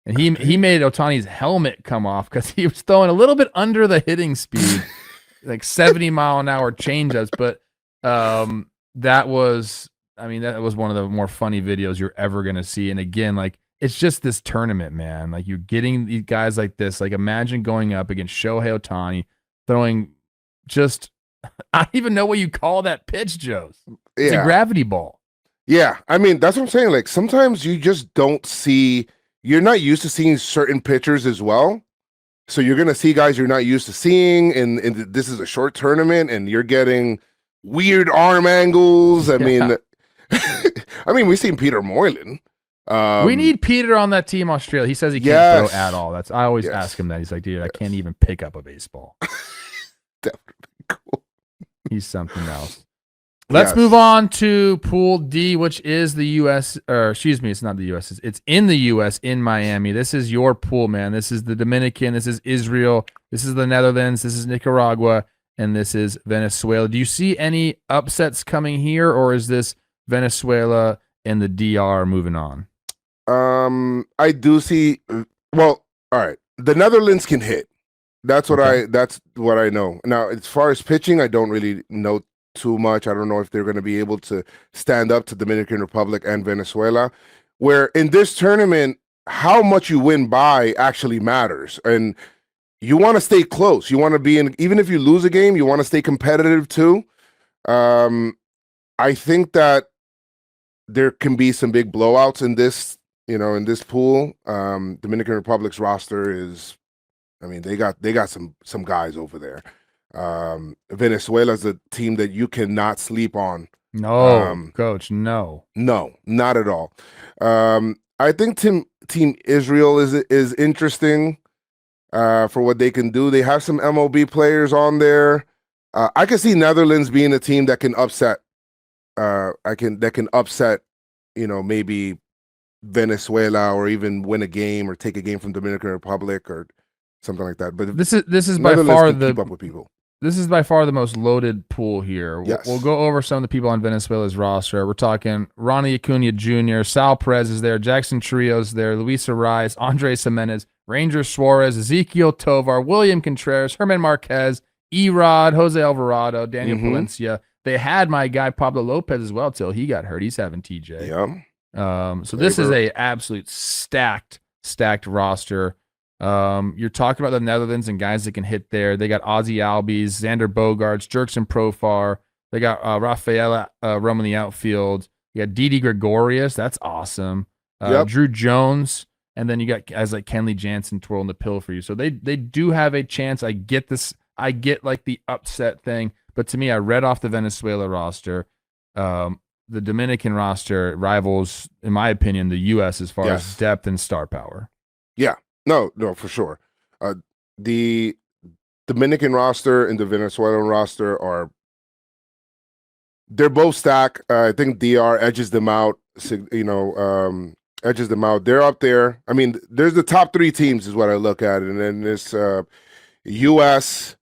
And he made Ohtani's helmet come off because he was throwing a little bit under the hitting speed, like 70-mile-an-hour changeups. But that was one of the more funny videos you're ever going to see. And again, like, it's just this tournament, man. Like, you're getting these guys like this. Like, imagine going up against Shohei Ohtani, throwing just, I don't even know what you call that pitch, Joez. It's a gravity ball. Yeah. I mean, that's what I'm saying. Like, sometimes you just don't see, you're not used to seeing certain pitchers as well. So you're going to see guys you're not used to seeing. And this is a short tournament, and you're getting weird arm angles. I mean, we've seen Peter Moylan. We need Peter on that team, Australia. He says he can't throw at all. I always ask him that. He's like, dude, I can't even pick up a baseball. That would be cool. He's something else. Let's move on to Pool D, which is the U.S. Or excuse me, it's not the U.S. It's in the U.S. in Miami. This is your pool, man. This is the Dominican. This is Israel. This is the Netherlands. This is Nicaragua. And this is Venezuela. Do you see any upsets coming here, or is this Venezuela and the DR moving on? I do see. Well, all right. The Netherlands can hit. That's what I know. Now, as far as pitching, I don't really know too much. I don't know if they're going to be able to stand up to Dominican Republic and Venezuela. Where in this tournament, how much you win by actually matters, and you want to stay close. You want to be in. Even if you lose a game, you want to stay competitive too. I think that there can be some big blowouts in this in this pool. Dominican Republic's roster is, I mean, they got some guys over there. Venezuela's a team that you cannot sleep on. No, coach, no. No, not at all. I think Team Israel is interesting for what they can do. They have some MLB players on there. I can see Netherlands being a team that can upset. That can upset, maybe Venezuela, or even win a game or take a game from Dominican Republic or something like that. But this is by far keep up with people. This is by far the most loaded pool here. Yes. We'll go over some of the people on Venezuela's roster. We're talking Ronnie Acuna Jr., Sal Perez is there, Jackson Trios there, Luis Ariz, Andres Jimenez, Ranger Suarez, Ezequiel Tovar, William Contreras, Herman Marquez, Erod, Jose Alvarado, Daniel Palencia. They had my guy Pablo Lopez as well till he got hurt. He's having TJ. Yeah. So this is a absolute stacked roster. You're talking about the Netherlands and guys that can hit there. They got Ozzy Albies, Xander Bogaerts, Jerkson Profar. They got Rafaela roaming the outfield. You got Didi Gregorius. That's awesome. Drew Jones. And then you got guys like Kenley Jansen twirling the pill for you. So they do have a chance. I get this. I get like the upset thing. But to me, I read off the Venezuela roster. The Dominican roster rivals, in my opinion, the U.S. as far as depth and star power. Yeah. No, for sure. The Dominican roster and the Venezuelan roster they're both stacked. I think DR edges them out, edges them out. They're up there. I mean, there's the top three teams is what I look at. And then this U.S.,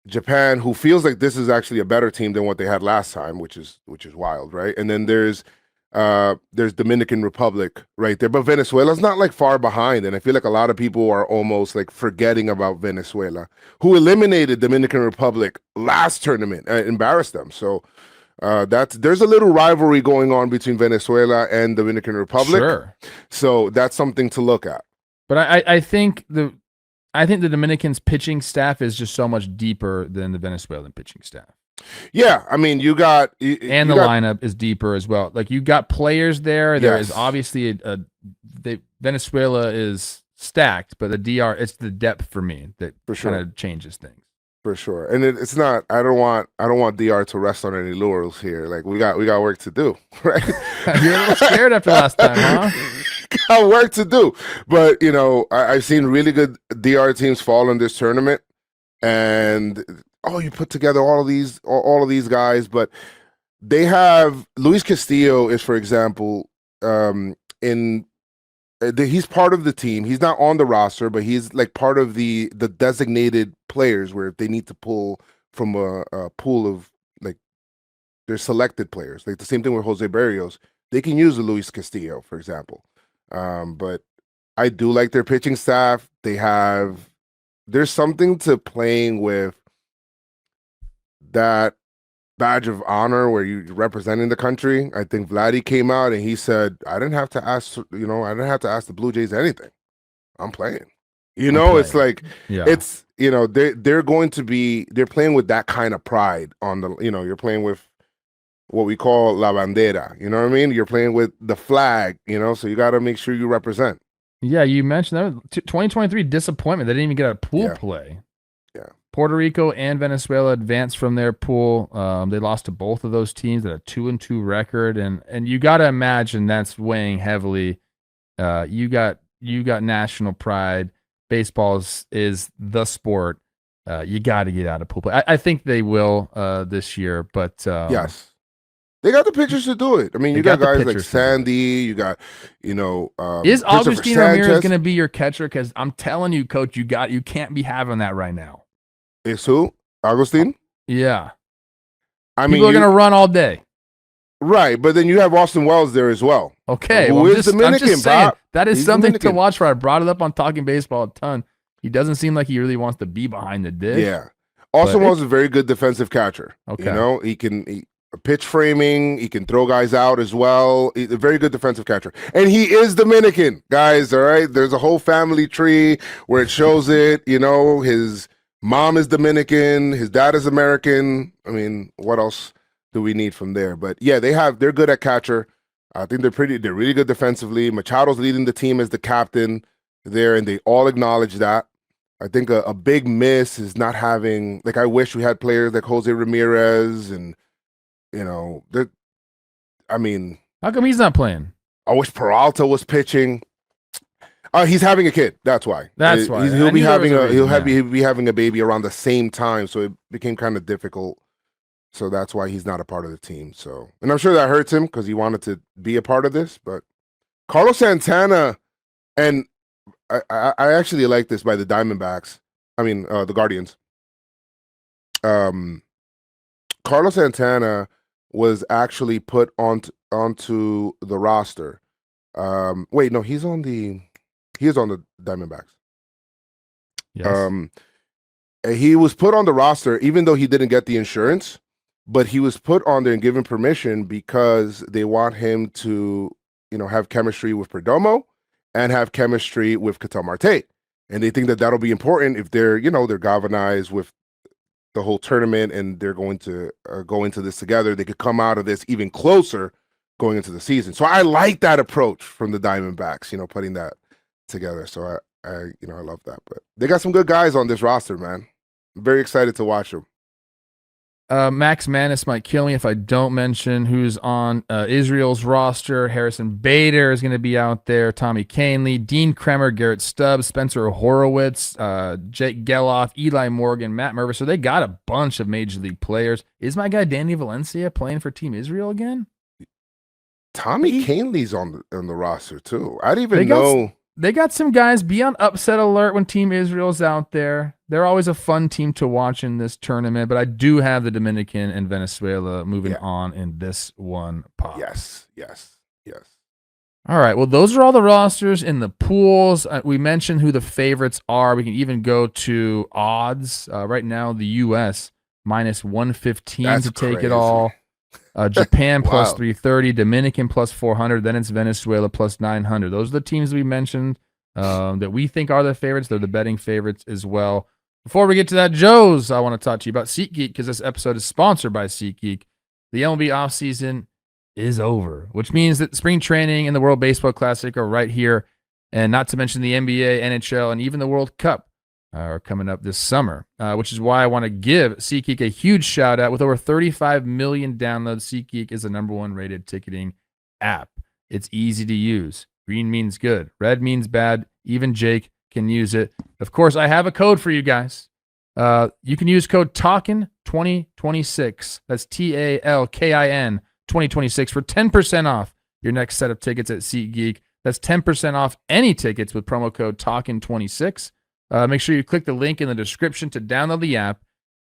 Japan, who feels like this is actually a better team than what they had last time, which is wild, right? And then there's Dominican Republic right there, but Venezuela's not like far behind, and I feel like a lot of people are almost like forgetting about Venezuela, who eliminated Dominican Republic last tournament, embarrassed them. So there's a little rivalry going on between Venezuela and Dominican Republic. Sure. So that's something to look at. But I think the Dominicans' pitching staff is just so much deeper than the Venezuelan pitching staff. Yeah, I mean, the lineup is deeper as well. Like you got players there. There is obviously Venezuela is stacked, but the DR, it's the depth for me that kind of changes things. For sure, and it's not. I don't want DR to rest on any laurels here. Like we got work to do, right? You're a little scared after last time, huh? Got work to do, but I've seen really good DR teams fall in this tournament, and you put together all of these guys, but they have Luis Castillo is, for example, he's part of the team. He's not on the roster, but he's like part of the designated players where if they need to pull from a pool of like their selected players, like the same thing with Jose Barrios, they can use the Luis Castillo, for example. But I do like their pitching staff. There's something to playing with that badge of honor where you're representing the country. I think Vladdy came out and he said, I didn't have to ask the Blue Jays anything. I'm playing. It's like, it's, they're playing with that kind of pride on the, you're playing with what we call la bandera, you know what I mean? You're playing with the flag, so you got to make sure you represent. Yeah, you mentioned that 2023 disappointment. They didn't even get a pool play. Yeah. Puerto Rico and Venezuela advanced from their pool. They lost to both of those teams at a 2-2 record, and you got to imagine that's weighing heavily. You got national pride. Baseball is the sport. You got to get out of pool play. I think they will this year, but yes. They got the pitchers to do it. I mean, you got guys like Sandy. You got, is Agustin Ramirez going to be your catcher? Because I'm telling you, Coach, you can't be having that right now. It's who? Agustin? Yeah. People are going to run all day. Right, but then you have Austin Wells there as well. Okay, who is Dominican, I'm just saying, that is something Dominican. to watch for. I brought it up on Talking Baseball a ton. He doesn't seem like he really wants to be behind the dish. Yeah. Austin Wells is a very good defensive catcher. Okay. He can pitch framing. He can throw guys out as well. He's a very good defensive catcher. And he is Dominican, guys, all right? There's a whole family tree where it shows it. His mom is Dominican. His dad is American. I mean, what else do we need from there? But, yeah, they're good at catcher. I think they're really good defensively. Machado's leading the team as the captain there, and they all acknowledge that. I think a big miss is not having, like, I wish we had players like Jose Ramirez and, I mean, How come he's not playing? I wish Peralta was pitching. He's having a kid. That's why. That's why. He'll be having a baby around the same time, so it became kind of difficult. So that's why he's not a part of the team. So, and I'm sure that hurts him because he wanted to be a part of this. But Carlos Santana, and I actually like this by the Diamondbacks. I mean, the Guardians. Carlos Santana was actually put onto the roster. Wait, no, he is on the Diamondbacks. Yes. He was put on the roster even though he didn't get the insurance, but he was put on there and given permission because they want him to, have chemistry with Perdomo and have chemistry with Ketel Marte. And they think that that'll be important if they're galvanized with the whole tournament and they're going to go into this together. They could come out of this even closer going into the season. So I like that approach from the Diamondbacks, putting that together. So I love that. But they got some good guys on this roster, man. I'm very excited to watch them. Max Manis might kill me if I don't mention who's on Israel's roster. Harrison Bader is going to be out there. Tommy Canley, Dean Kremer, Garrett Stubbs, Spencer Horowitz, Jake Geloff, Eli Morgan, Matt Mervis. So they got a bunch of major league players. Is my guy Danny Valencia playing for Team Israel again? Tommy Canley's on the roster too. I didn't even know. They got some guys. Be on upset alert when Team Israel's out there. They're always a fun team to watch in this tournament, but I do have the Dominican and Venezuela moving on in this one pot. Yes. All right. Well, those are all the rosters in the pools. We mentioned who the favorites are. We can even go to odds. Right now, the U.S. minus 115 to take it all. Japan plus 330, Dominican plus 400, then it's Venezuela plus 900. Those are the teams we mentioned that we think are the favorites. They're the betting favorites as well. Before we get to that, Joez, I want to talk to you about SeatGeek because this episode is sponsored by SeatGeek. The MLB offseason is over, which means that spring training and the World Baseball Classic are right here, and not to mention the NBA, NHL, and even the World Cup are coming up this summer, which is why I want to give SeatGeek a huge shout out. With over 35 million downloads, SeatGeek is the #1 rated ticketing app. It's easy to use. Green means good. Red means bad. Even Jake can use it. Of course, I have a code for you guys. You can use code TALKIN2026. That's TALKIN 2026 for 10% off your next set of tickets at SeatGeek. That's 10% off any tickets with promo code TALKIN26. Make sure you click the link in the description to download the app,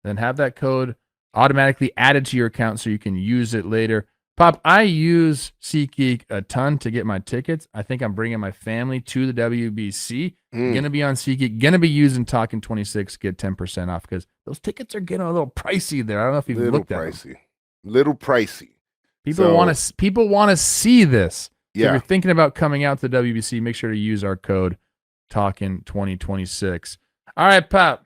then have that code automatically added to your account so you can use it later. Pop, I use SeatGeek a ton to get my tickets. I think I'm bringing my family to the WBC. Going to be on SeatGeek. Going to be using Talkin 26, get 10% off because those tickets are getting a little pricey there. I don't know if you've looked at them. Little pricey. People want to see this. Yeah. If you're thinking about coming out to the WBC, make sure to use our code Talkin 2026. All right, Pop.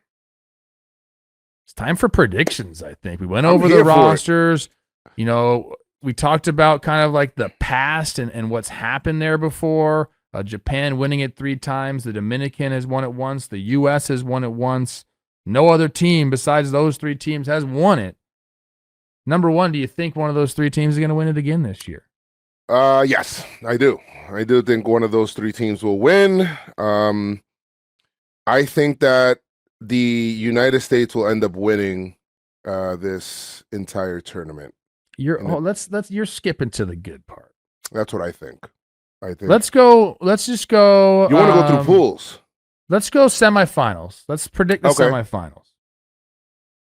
It's time for predictions, I think. We went over the rosters. We talked about kind of like the past and what's happened there before. Japan winning it 3 times. The Dominican has won it once. The U.S. has won it once. No other team besides those 3 teams has won it. Number 1, do you think one of those 3 teams is going to win it again this year? Yes, I do. I do think one of those 3 teams will win. I think that the United States will end up winning this entire tournament. You're skipping to the good part. That's what I think. Let's just go. You want to go through pools? Let's go semifinals. Let's predict the semifinals.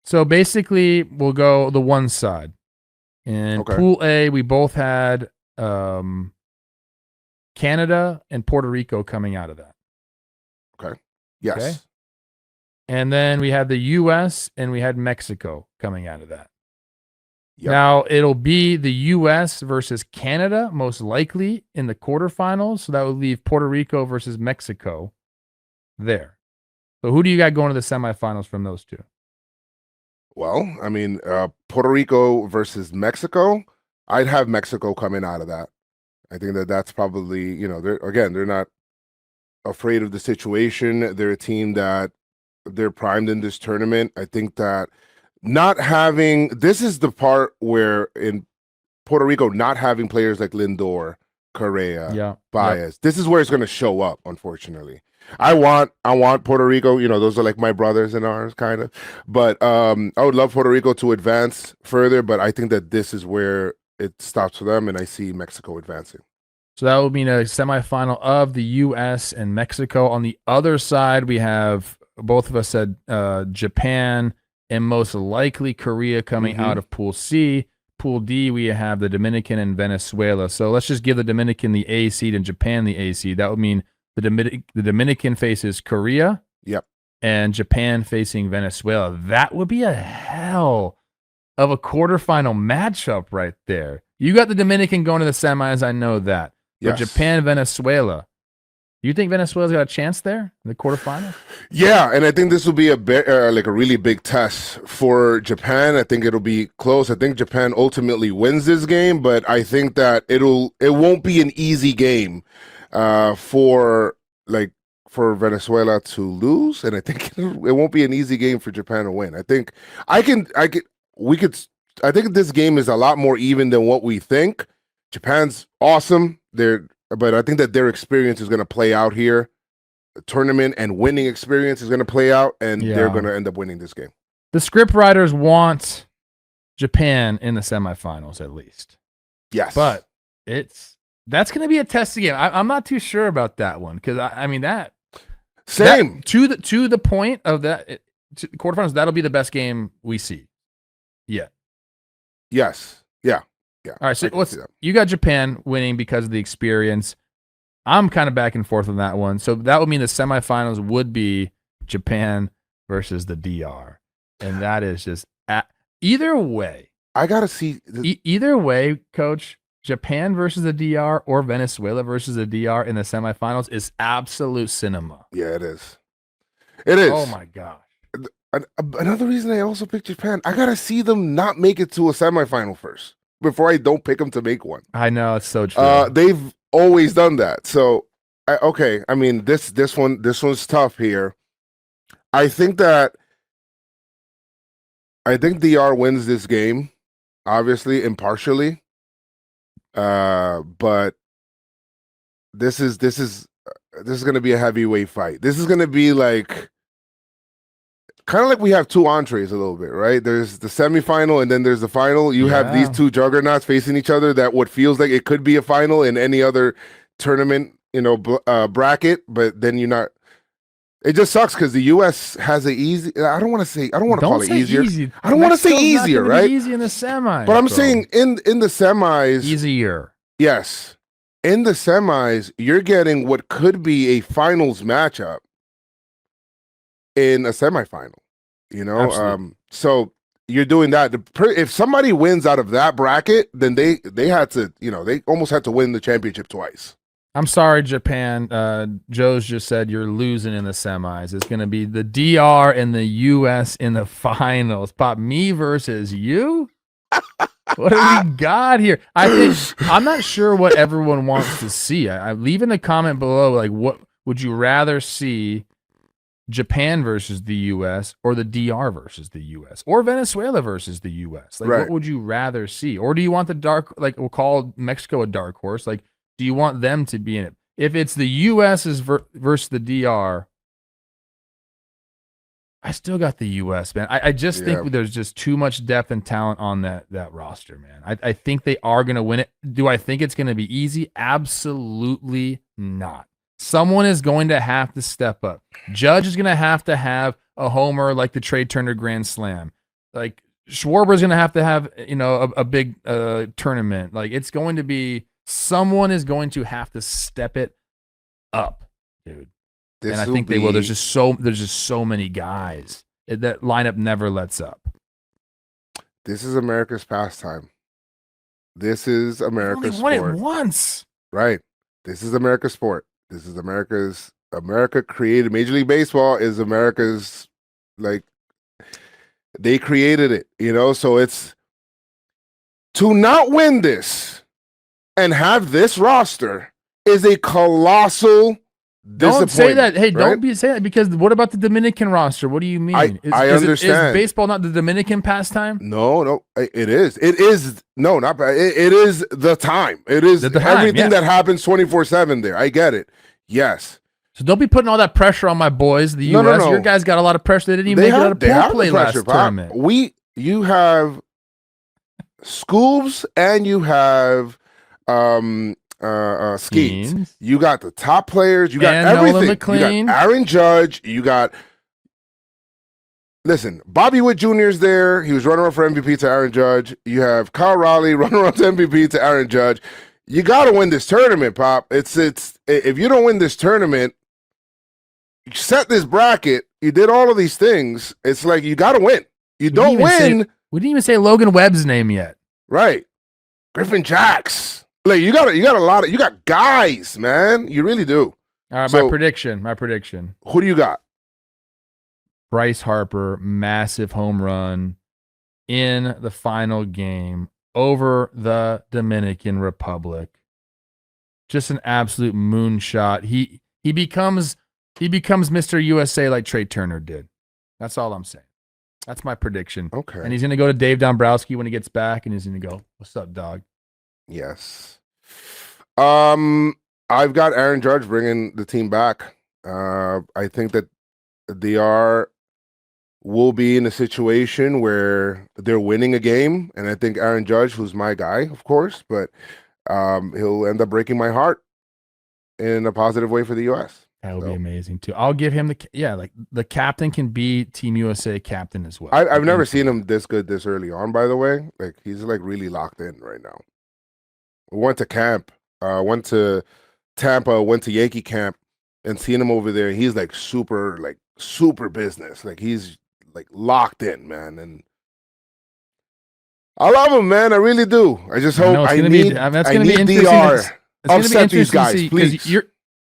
So basically, we'll go the one side. In Pool A, we both had Canada and Puerto Rico coming out of that. Okay. Yes. Okay? And then we had the U.S. and we had Mexico coming out of that. Yep. Now, it'll be the U.S. versus Canada, most likely, in the quarterfinals. So that would leave Puerto Rico versus Mexico there. So who do you got going to the semifinals from those 2? Well, I mean, Puerto Rico versus Mexico. I'd have Mexico coming out of that. I think that that's probably, they're not afraid of the situation. They're a team that they're primed in this tournament. I think that not having this is the part where in Puerto Rico, not having players like Lindor, Correa, Baez, this is where it's going to show up. Unfortunately, I want Puerto Rico. Those are like my brothers in arms, kind of. But I would love Puerto Rico to advance further. But I think that this is where it stops for them, and I see Mexico advancing. So that would mean a semifinal of the U.S. and Mexico. On the other side, we have both of us said Japan and most likely Korea coming out of Pool C. Pool D, we have the Dominican and Venezuela. So let's just give the Dominican the A seed and Japan the A seed. That would mean the Dominican faces Korea. Yep. And Japan facing Venezuela. That would be a hell of a quarterfinal matchup right there. You got the Dominican going to the semis. I know that. But Yes. Japan, Venezuela. You think Venezuela's got a chance there in the quarterfinal? Yeah, and I think this will be a really big test for Japan. I think it'll be close. I think Japan ultimately wins this game, but I think that it won't be an easy game for Venezuela to lose, and I think it won't be an easy game for Japan to win. I think I think this game is a lot more even than what we think. Japan's awesome. But I think that their experience is going to play out here. The tournament and winning experience is going to play out, and they're going to end up winning this game. The script writers want Japan in the semifinals at least. Yes. But that's going to be a testing game. I'm not too sure about that one because same to the point of that quarterfinals. That'll be the best game we see. Yeah. Yes. Yeah. Yeah. All right. So you got Japan winning because of the experience. I'm kind of back and forth on that one. So that would mean the semifinals would be Japan versus the DR, and that is just either way. I gotta see either way, Coach. Japan versus the DR or Venezuela versus the DR in the semifinals is absolute cinema. Yeah, it is. It is. Oh my gosh. Another reason I also picked Japan, I gotta see them not make it to a semifinal first before I don't pick them to make one. I know, it's so true. They've always done that. So, I mean, this one's tough here. I think DR wins this game, obviously, impartially. But this is going to be a heavyweight fight. This is going to be like kind of like we have two entrees a little bit, right? There's the semifinal and then there's the final. You have these two juggernauts facing each other that what feels like it could be a final in any other tournament, bracket, but then you're not. It just sucks because the U.S. has an easy. I don't want to call it easier. Easy. I don't want to say easier, right? Easy in the semis, but I'm saying in the semis, easier. Yes, in the semis, you're getting what could be a finals matchup in a semifinal. So you're doing that. If somebody wins out of that bracket, then they had to, they almost had to win the championship twice. I'm sorry, Japan. Joez just said you're losing in the semis. It's going to be the DR and the U.S. in the finals. Pop, me versus you? What do we got here? I'm not sure what everyone wants to see. I leave in the comment below, like, what would you rather see? Japan versus the U.S. or the DR versus the U.S. or Venezuela versus the U.S. Like, what would you rather see? Or do you want we'll call Mexico a dark horse? Like, do you want them to be in it? If it's the U.S. versus the DR, I still got the U.S., man. I just think there's just too much depth and talent on that roster, man. I think they are going to win it. Do I think it's going to be easy? Absolutely not. Someone is going to have to step up. Judge is going to have a homer like the Trey Turner Grand Slam. Like Schwarber is going to have a big tournament. Like it's going to be someone is going to have to step it up, dude. And I think they will. There's just so many guys. That lineup never lets up. This is America's pastime. This is America's sport. Only won it once. Right. This is America's sport. This is America created Major League Baseball is America's, like, they created it, so it's to not win this and have this roster is a colossal Don't say that. Hey, right? don't say that, because what about the Dominican roster? What do you mean? I understand. Is baseball not the Dominican pastime? No, it is. It is no, not bad. It is the time. It is everything that happens 24/7 there. I get it. Yes. So don't be putting all that pressure on my boys, the U.S. No. Your guys got a lot of pressure. They didn't even make it out of pool play last tournament. You have Scoobs and you have Skeets. You got the top players. You got everything. You got Aaron Judge. You got. Listen, Bobby Witt Jr. is there. He was runner-up for MVP to Aaron Judge. You have Kyle Raleigh, runner-up to MVP to Aaron Judge. You got to win this tournament, Pop. It's if you don't win this tournament, you set this bracket, you did all of these things. It's like you got to win. You don't win. We didn't even say Logan Webb's name yet. Right. Griffin Jacks. Like you got a lot of, you got guys, man. You really do. All right, so, my prediction. Who do you got? Bryce Harper, massive home run in the final game over the Dominican Republic. Just an absolute moonshot. He becomes Mr. USA like Trey Turner did. That's all I'm saying. That's my prediction. Okay. And he's going to go to Dave Dombrowski when he gets back, and he's going to go, "What's up, dog?" Yes. I've got Aaron Judge bringing the team back. I think that DR will be in a situation where they're winning a game, and I think Aaron Judge, who's my guy, of course, but he'll end up breaking my heart in a positive way for the U.S. That would be amazing too. I'll give him the captain can be Team USA captain as well. I've never seen him this good this early on, by the way. Like he's like really locked in right now. Went to camp, went to Tampa, went to Yankee camp, and seeing him over there, he's like super business. Like he's like locked in, man. And I love him, man. I really do. I just hope I need DR. Upset these guys, please.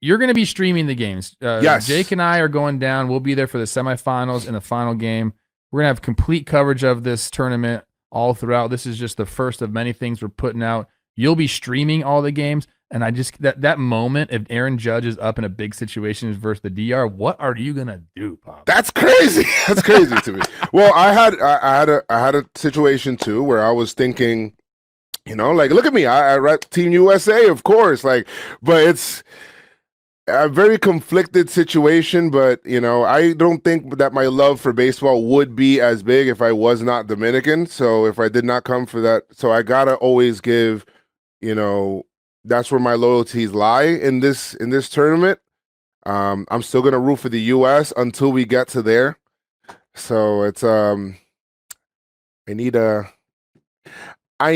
You're going to be streaming the games. Yes. Jake and I are going down. We'll be there for the semifinals and the final game. We're going to have complete coverage of this tournament all throughout. This is just the first of many things we're putting out. You'll be streaming all the games. And I just, that moment, if Aaron Judge is up in a big situation versus the DR, what are you going to do, Pop? That's crazy. That's crazy to me. Well, I had a situation too where I was thinking, you know, like, look at me. I rep Team USA, of course. Like, but it's a very conflicted situation, but you know, I don't think that my love for baseball would be as big if I was not Dominican. So if I did not come for that, so I gotta always give, you know, that's where my loyalties lie in this tournament. I'm still gonna root for the U.S. until we get to there. So it's I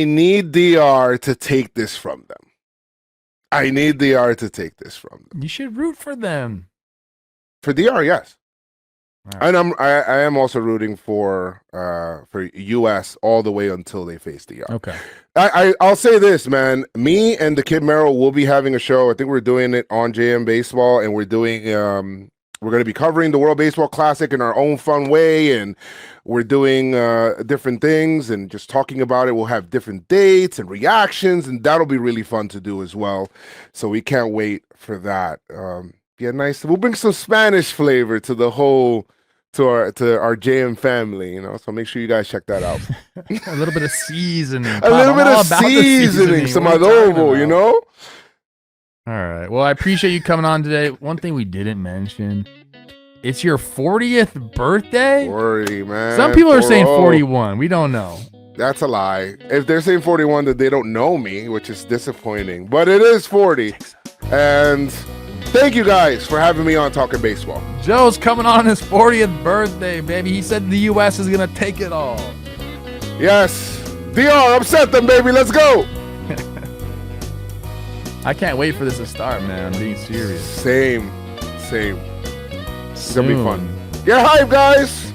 need DR to take this from them. I need DR to take this from them. You should root for them. For DR, yes. Right. And I am also rooting for US all the way until they face DR. Okay. I'll say this, man. Me and the Kid Merrill will be having a show. I think we're doing it on JM Baseball, and we're doing we're going to be covering the World Baseball Classic in our own fun way, and we're doing different things and just talking about it. We'll have different dates and reactions, and that'll be really fun to do as well. So we can't wait for that. Yeah, nice. We'll bring some Spanish flavor to the whole to our JM family, you know. So make sure you guys check that out. A little bit of seasoning. A little bit of seasoning, some adobo, you know. All right. Well, I appreciate you coming on today. One thing we didn't mention, it's your 40th birthday? 40, man. Some people are saying 41. We don't know. That's a lie. If they're saying 41, that they don't know me, which is disappointing. But it is 40. And thank you guys for having me on Talking Baseball. Joe's coming on his 40th birthday, baby. He said the U.S. is going to take it all. Yes. DR, upset them, baby. Let's go. I can't wait for this to start, man. I'm being serious. Same. It's going to be fun. Get hype, guys.